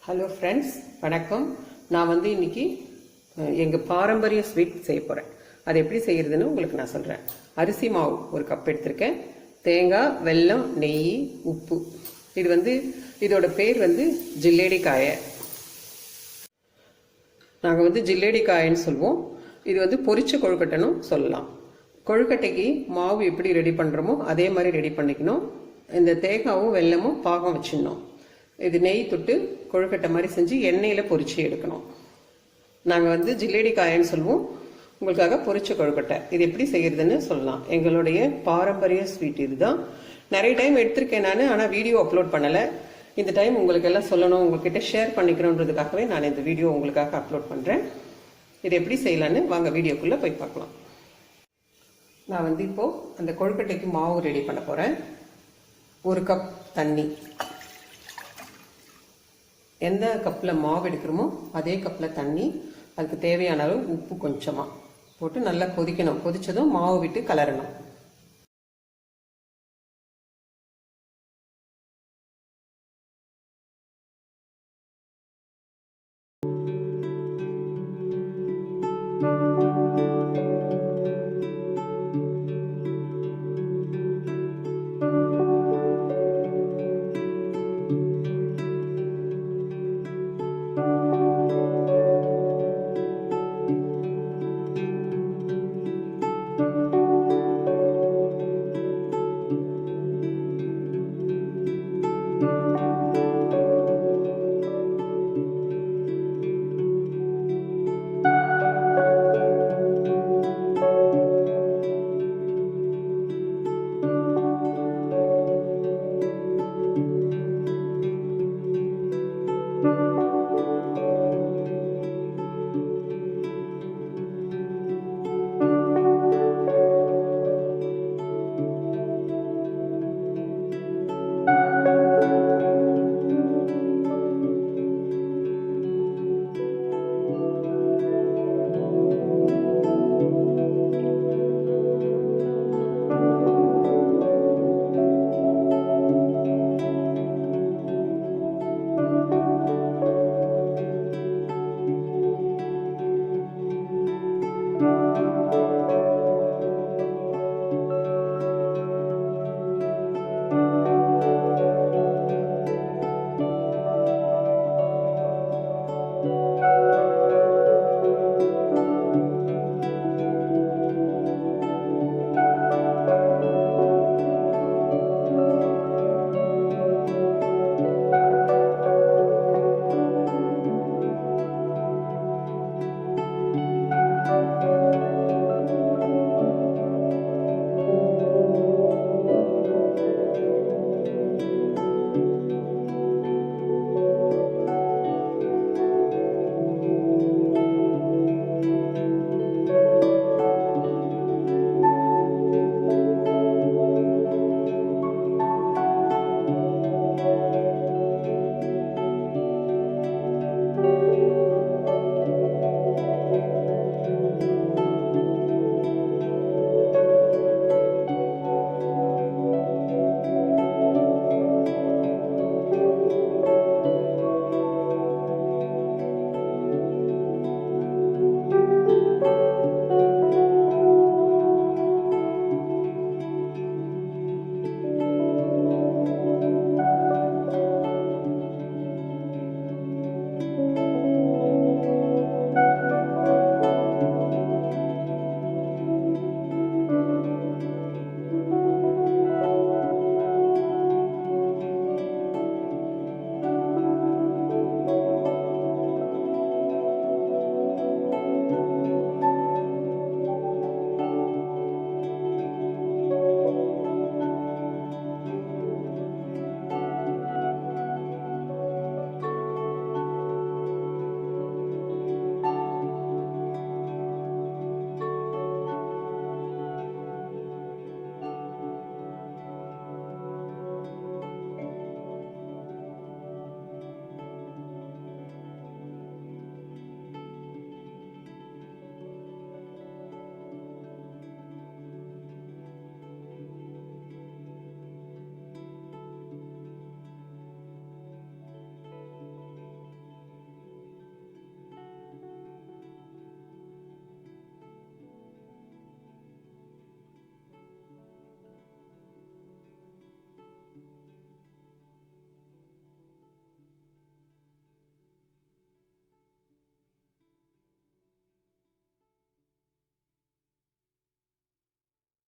Hello friends, வணக்கம். நான் இன்னைக்கு எங்கள் பாரம்பரிய ஸ்வீட் செய்ய போகிறேன். அது எப்படி செய்கிறதுன்னு உங்களுக்கு நான் சொல்கிறேன். அரிசி மாவு ஒரு கப் எடுத்திருக்கேன். தேங்காய், வெல்லம், நெய், உப்பு. இது இதோட பேர் ஜில்லேடி காயை. நாங்கள் ஜில்லேடி காயின்னு சொல்லுவோம். இது பொரிச்ச கொழுக்கட்டைன்னு சொல்லலாம். கொழுக்கட்டைக்கு மாவு எப்படி ரெடி பண்ணுறோமோ அதே மாதிரி ரெடி பண்ணிக்கணும். இந்த தேங்காவும் வெல்லமும் பாகம் வச்சிடணும். இது நெய் தொட்டு கொழுக்கட்டை மாதிரி செஞ்சு எண்ணெயில் பொரிச்சு எடுக்கணும். நாங்கள் ஜில்லேடி காயின்னு சொல்லுவோம். உங்களுக்காக பொரிச்ச கொழுக்கட்டை இது எப்படி செய்யறதுன்னு சொல்லலாம். எங்களுடைய பாரம்பரிய ஸ்வீட் இதுதான். நிறைய டைம் எடுத்திருக்கேன் நான், ஆனால் வீடியோ அப்லோட் பண்ணலை. இந்த டைம் உங்களுக்கு எல்லாம் சொல்லணும், உங்ககிட்ட ஷேர் பண்ணிக்கணுன்றதுக்காகவே நான் இந்த வீடியோ உங்களுக்காக அப்லோட் பண்ணுறேன். இது எப்படி செய்யலான்னு வாங்க வீடியோக்குள்ளே போய் பார்க்கலாம். நான் இப்போது அந்த கொழுக்கட்டைக்கு மாவு ரெடி பண்ண போகிறேன். ஒரு கப் தண்ணி, எந்த கப்பில் மாவு எடுக்கிறோமோ அதே கப்பில் தண்ணி, அதுக்கு தேவையான அளவு உப்பு கொஞ்சமாக போட்டு நல்லா கொதிக்கணும். கொதிச்சதும் மாவு விட்டு கலரணும்.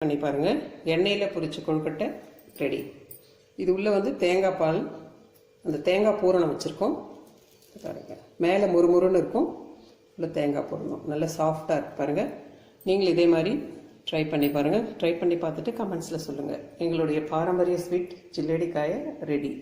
பண்ணி பாருங்கள். எண்ணெயில் பொரிச்ச கொழுக்கட்டை ரெடி. இது உள்ளே வந்து தேங்காய் பால், அந்த தேங்காய் பூரணம் வச்சுருக்கோம் பாருங்கள். மேலே முறுமுறுன்னு இருக்கும், உள்ள தேங்காய் பூரணம் நல்லா சாஃப்டாக இருக்குது பாருங்கள். நீங்களும் இதே மாதிரி ட்ரை பண்ணி பாருங்கள். ட்ரை பண்ணி பார்த்துட்டு கமெண்ட்ஸில் சொல்லுங்கள். எங்களுடைய பாரம்பரிய ஸ்வீட் ஜில்லேடி காயை ரெடி.